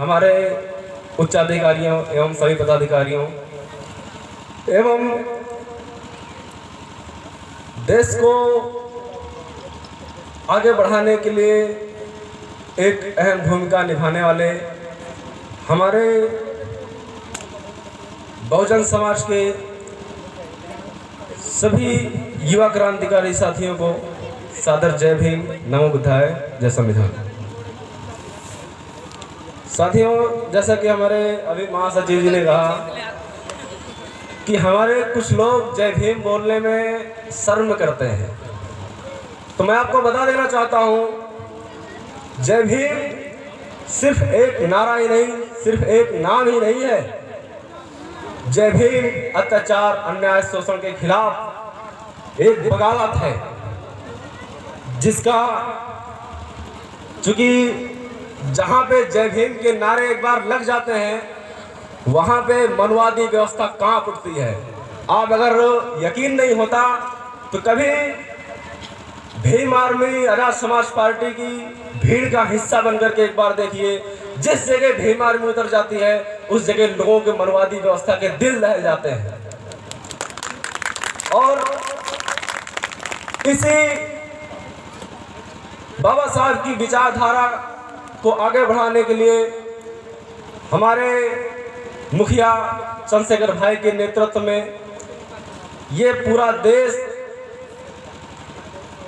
हमारे उच्चाधिकारियों एवं सभी पदाधिकारियों एवं देश को आगे बढ़ाने के लिए एक अहम भूमिका निभाने वाले हमारे बहुजन समाज के सभी युवा क्रांतिकारी साथियों को सादर जय भीम, नमो बुद्धाय, जय संविधान। साथियों, जैसा कि हमारे अभी महासचिव जी ने कहा कि हमारे कुछ लोग जय भीम बोलने में शर्म करते हैं, तो मैं आपको बता देना चाहता हूं, जय भीम सिर्फ एक नारा ही नहीं, सिर्फ एक नाम ही नहीं है। जय भीम अत्याचार, अन्याय, शोषण के खिलाफ एक बगावत है, जिसका चूंकि जहां पे जय भीम के नारे एक बार लग जाते हैं, वहां पे मनवादी व्यवस्था कांप उठती है। आप अगर यकीन नहीं होता तो कभी भीम आर्मी आजाद समाज पार्टी की भीड़ का हिस्सा बनकर के एक बार देखिए। जिस जगह भीम आर्मी उतर जाती है, उस जगह लोगों के मनवादी व्यवस्था के दिल दहल जाते हैं। और इसी बाबा साहब की विचारधारा को आगे बढ़ाने के लिए हमारे मुखिया चंद्रशेखर भाई के नेतृत्व में ये पूरा देश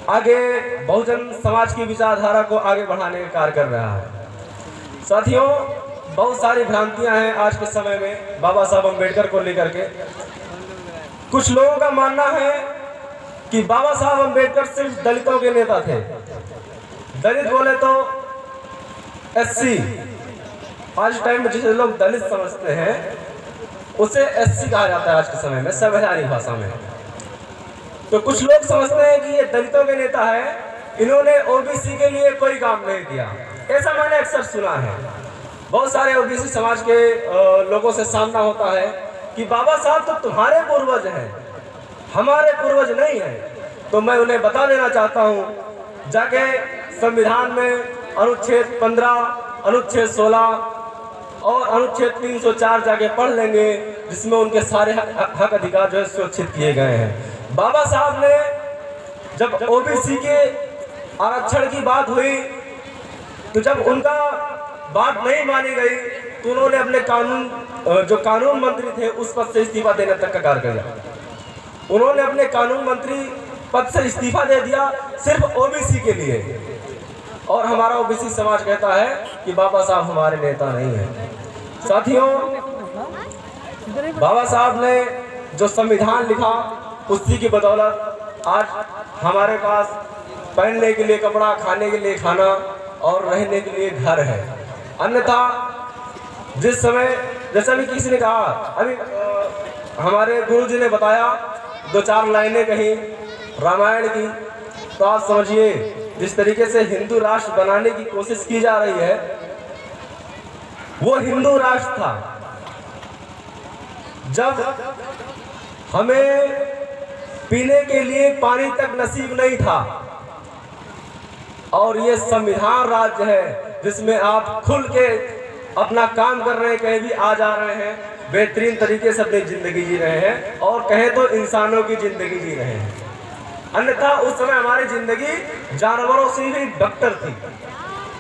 आगे बहुजन समाज की विचारधारा को आगे बढ़ाने का कार्य कर रहा है। साथियों, बहुत सारी भ्रांतियां हैं आज के समय में बाबा साहब अम्बेडकर को लेकर के। कुछ लोगों का मानना है कि बाबा साहब अम्बेडकर सिर्फ दलितों के नेता थे। दलित बोले तो एससी, आज टाइम में जिसे लोग दलित समझते हैं उसे एससी कहा जाता है आज के समय में, संवैधानिक भाषा में। तो कुछ लोग समझते हैं कि ये दलितों के नेता है, इन्होंने ओबीसी के लिए कोई काम नहीं किया। ऐसा मैंने अक्सर सुना है। बहुत सारे ओबीसी समाज के लोगों से सामना होता है कि बाबा साहब तो तुम्हारे पूर्वज हैं, हमारे पूर्वज नहीं हैं। तो मैं उन्हें बता देना चाहता हूँ, जाके संविधान में अनुच्छेद 15, अनुच्छेद 16 और अनुच्छेद 304 जाके पढ़ लेंगे, जिसमें उनके सारे हक अधिकार जो है सुरक्षित किए गए हैं। बाबा साहब ने जब ओबीसी के आरक्षण की बात हुई, तो जब उनका बात नहीं मानी गई तो उन्होंने अपने जो कानून मंत्री थे उस पद से इस्तीफा देने तक का कार्य किया। उन्होंने अपने कानून मंत्री पद से इस्तीफा दे दिया सिर्फ ओबीसी के लिए। और हमारा ओबीसी समाज कहता है कि बाबा साहब हमारे नेता नहीं हैं। साथियों, बाबा साहब ने जो संविधान लिखा, उसी की बदौलत आज हमारे पास पहनने के लिए कपड़ा, खाने के लिए खाना और रहने के लिए घर है। अन्यथा जिस समय, जैसा भी किसी ने कहा, अभी हमारे गुरुजी ने बताया 2-4 लाइनें कही रामायण की, तो आप समझिए जिस तरीके से हिंदू राष्ट्र बनाने की कोशिश की जा रही है, वो हिंदू राष्ट्र था जब हमें पीने के लिए पानी तक नसीब नहीं था। और ये संविधान राज्य है जिसमें आप खुल के अपना काम कर रहे हैं, कहीं भी आ जा रहे हैं, बेहतरीन तरीके से अपनी जिंदगी जी रहे हैं, और कहें तो इंसानों की जिंदगी जी रहे हैं। अन्यथा उस समय हमारी जिंदगी जानवरों से भी बदतर थी।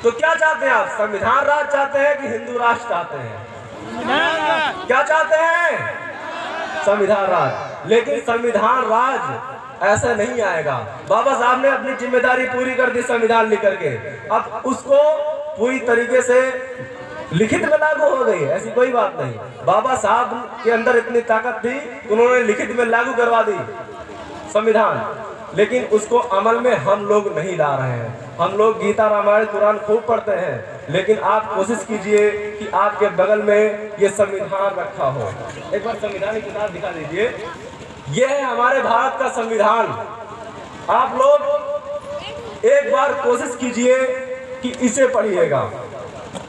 तो क्या चाहते हैं आप? संविधान राज चाहते हैं कि हिंदू राष्ट्र चाहते हैं? क्या चाहते हैं? संविधान राज। लेकिन संविधान राज ऐसा नहीं आएगा। बाबा साहब ने अपनी जिम्मेदारी पूरी कर दी संविधान लिख करके, अब उसको पूरी तरीके से लिखित में लागू हो गई, ऐसी कोई बात नहीं। बाबा साहब के अंदर इतनी ताकत थी, उन्होंने लिखित में लागू करवा दी संविधान, लेकिन उसको अमल में हम लोग नहीं ला रहे हैं। हम लोग गीता, रामायण, कुरान खूब पढ़ते हैं, लेकिन आप कोशिश कीजिए कि आपके बगल में ये संविधान रखा हो। एक बार संविधान की किताब दिखा दीजिए। ये है हमारे भारत का संविधान। आप लोग एक बार कोशिश कीजिए कि इसे पढ़िएगा।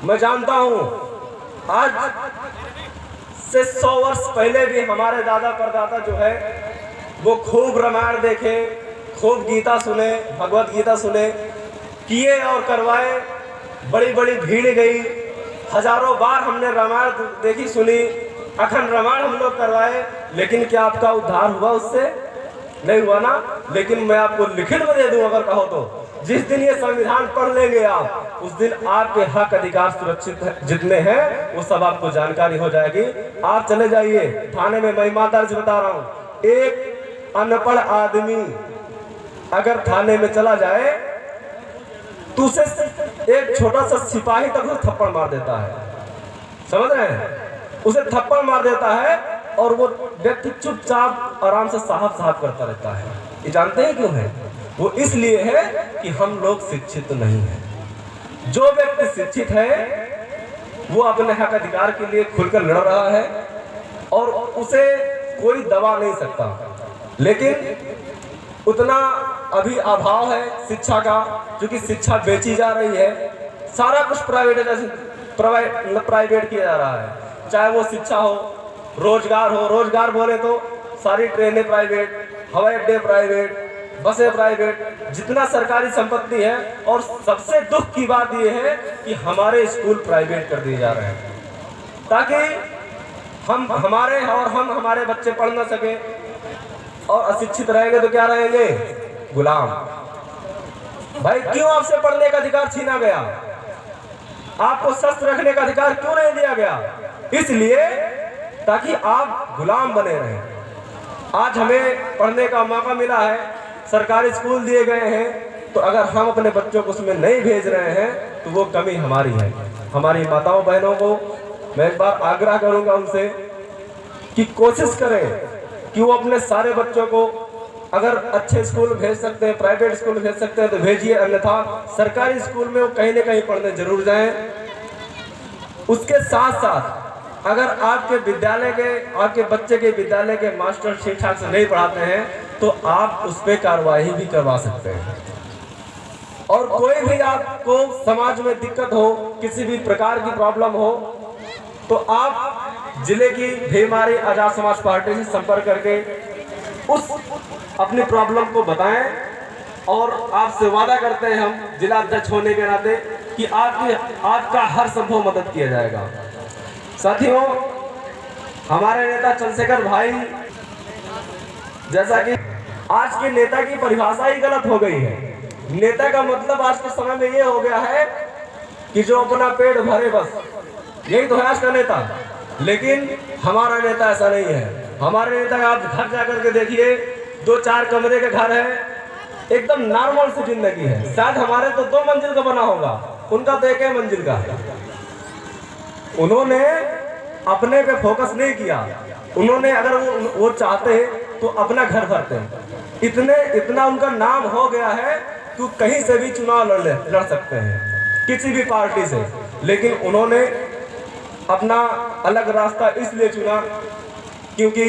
मैं जानता हूं आज से 100 वर्ष पहले भी हमारे दादा परदादा जो है वो खूब रामायण देखे, खूब गीता सुने, भगवत गीता सुने, किए और करवाए, बड़ी बड़ी भीड़ गई, हजारों बार हमने रामायण देखी सुनी, अखंड रामायण हम लोग करवाए, लेकिन क्या आपका उद्धार हुआ उससे? नहीं हुआ ना। लेकिन मैं आपको लिखित में दे दूं अगर कहो तो, जिस दिन ये संविधान पढ़ लेंगे आप, उस दिन आपके हक अधिकार सुरक्षित जितने हैं वो सब आपको जानकारी हो जाएगी। आप चले जाइए थाने में, मैं ईमानदारी से बता रहा हूँ, एक अनपढ़ आदमी अगर थाने में चला जाए तो उसे एक छोटा सा सिपाही तक उसे थप्पड़ मार देता है, समझ रहे हैं? उसे थप्पड़ मार देता है और वो व्यक्ति चुपचाप आराम से साहब साहब करता रहता है। ये जानते हैं क्यों है? वो इसलिए है कि हम लोग शिक्षित नहीं हैं। जो व्यक्ति शिक्षित है वो अपने हक अधिकार के लिए खुलकर लड़ रहा है और उसे कोई दबा नहीं सकता। लेकिन उतना अभी अभाव है शिक्षा का, क्योंकि शिक्षा बेची जा रही है, सारा कुछ प्राइवेट किया जा रहा है। चाहे वो शिक्षा हो, रोजगार हो, रोजगार बोले तो सारी ट्रेनें प्राइवेट, हवाई अड्डे प्राइवेट, बसें प्राइवेट, जितना सरकारी संपत्ति है। और सबसे दुख की बात यह है कि हमारे स्कूल प्राइवेट कर दिए जा रहे हैं ताकि हम हमारे बच्चे पढ़ ना सके। और अशिक्षित रहेंगे तो क्या रहेंगे? गुलाम। भाई क्यों आपसे पढ़ने का अधिकार छीना गया? आपको शस्त्र रखने का अधिकार क्यों नहीं दिया गया? इसलिए ताकि आप गुलाम बने रहें। आज हमें पढ़ने का मौका मिला है, सरकारी स्कूल दिए गए हैं, तो अगर हम अपने बच्चों को उसमें नहीं भेज रहे हैं तो वो कमी हमारी है। हमारी माताओं बहनों को मैं एक बार आग्रह करूंगा उनसे कि कोशिश करें कि वो अपने सारे बच्चों को अगर अच्छे स्कूल भेज सकते हैं, प्राइवेट स्कूल भेज सकते हैं तो भेजिए, अन्यथा सरकारी स्कूल में वो कहीं ना कहीं पढ़ने जरूर जाएं। उसके साथ साथ अगर आपके बच्चे के विद्यालय के मास्टर ठीक ठाक से नहीं पढ़ाते हैं तो आप उस पर कार्रवाई भी करवा सकते हैं। और कोई भी आपको समाज में दिक्कत हो, किसी भी प्रकार की प्रॉब्लम हो, तो आप जिले की भीमारी आजाद समाज पार्टी से संपर्क करके उस अपनी प्रॉब्लम को बताएं। और आपसे वादा करते हैं हम जिला अध्यक्ष होने के नाते कि आपका हर संभव मदद किया जाएगा। साथियों, हमारे नेता चंद्रशेखर भाई, जैसा कि आज के नेता की परिभाषा ही गलत हो गई है। नेता का मतलब आज के समय में ये हो गया है कि जो अपना पेट भरे, बस यही तो है आज का नेता। लेकिन हमारा नेता ऐसा नहीं है। हमारे नेता का आप घर जाकर के देखिए, 2-4 कमरे के घर है, एकदम नॉर्मल सी जिंदगी है। शायद हमारे तो 2 मंजिल का बना होगा, उनका तो 1 मंजिल का है। उन्होंने अपने पे फोकस नहीं किया। उन्होंने अगर वो चाहते तो अपना घर भरते। इतना उनका नाम हो गया है कि कहीं से भी चुनाव लड़ सकते हैं, किसी भी पार्टी से। लेकिन उन्होंने अपना अलग रास्ता इसलिए चुना क्योंकि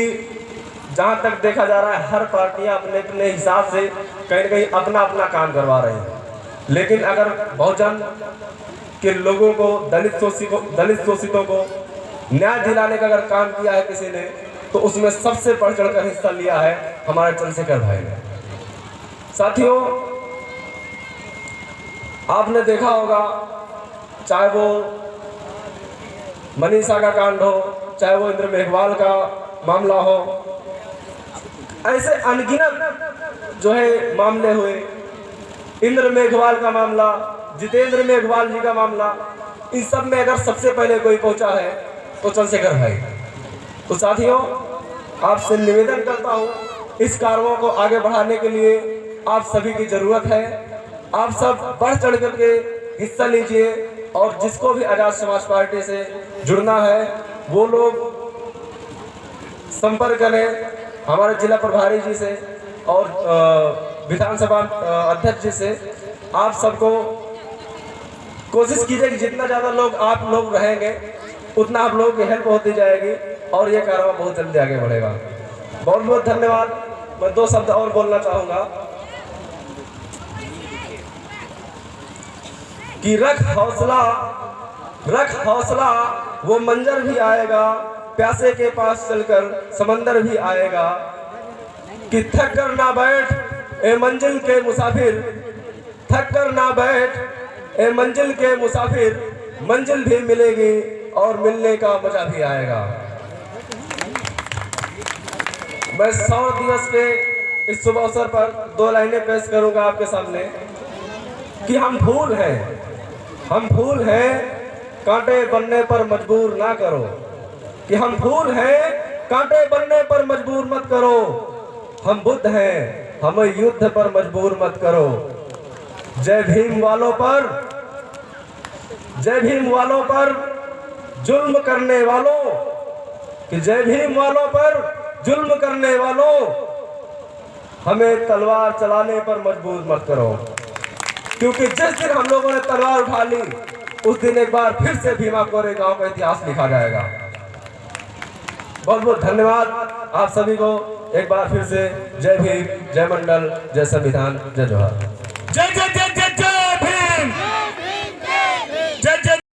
जहाँ तक देखा जा रहा है हर पार्टियां अपने अपने हिसाब से कहीं न कहीं अपना अपना काम करवा रही हैं। लेकिन अगर बहुजन के लोगों को, दलित शोषितों को न्याय दिलाने का अगर काम किया है किसी ने, तो उसमें सबसे बढ़ चढ़ कर हिस्सा लिया है हमारे चंद्रशेखर भाई ने। साथियों, आपने देखा होगा, चाहे वो मनीषा का कांड हो, चाहे वो इंद्र मेघवाल का मामला हो, ऐसे अनगिनत जो है मामले हुए। इंद्र मेघवाल का मामला, जितेंद्र मेघवाल जी का मामला, इन सब में अगर सबसे पहले कोई पहुंचा है तो चंद्रशेखर भाई। तो साथियों, आपसे निवेदन करता हूं, इस कार्यों को आगे बढ़ाने के लिए आप सभी की जरूरत है। आप सब बढ़ चढ़ करके हिस्सा लीजिए और जिसको भी आजाद समाज पार्टी से जुड़ना है वो लोग संपर्क करें हमारे जिला प्रभारी जी से और विधानसभा अध्यक्ष जी से। आप सबको कोशिश कीजिए कि जितना ज़्यादा लोग आप लोग रहेंगे उतना आप लोगों की हेल्प होती जाएगी और ये कार्य बहुत जल्दी आगे बढ़ेगा। बहुत बहुत धन्यवाद। मैं 2 शब्द और बोलना चाहूँगा कि रख हौसला, वो मंजर भी आएगा, प्यासे के पास चलकर समंदर भी आएगा। कि थक कर ना बैठ ए मंजिल के मुसाफिर, थक कर ना बैठ ए मंजिल के मुसाफिर, मंजिल भी मिलेगी और मिलने का मजा भी आएगा। मैं 100 दिवस के इस शुभ अवसर पर 2 लाइनें पेश करूंगा आपके सामने कि हम फूल हैं, कांटे बनने पर मजबूर ना करो। कि हम फूल हैं, कांटे बनने पर मजबूर मत करो। हम बुद्ध हैं, हमें युद्ध पर मजबूर मत करो। जय भीम वालों पर जुल्म करने वालों, कि जय भीम वालों पर जुल्म करने वालों, हमें तलवार चलाने पर मजबूर मत करो। क्योंकि जिस दिन हम लोगों ने तलवार उठा ली, उस दिन एक बार फिर से भीमा कोरेगांव का इतिहास लिखा जाएगा। बहुत बहुत धन्यवाद आप सभी को। एक बार फिर से जय भीम, जय मंडल, जय संविधान, जय जोहार। जय जय जय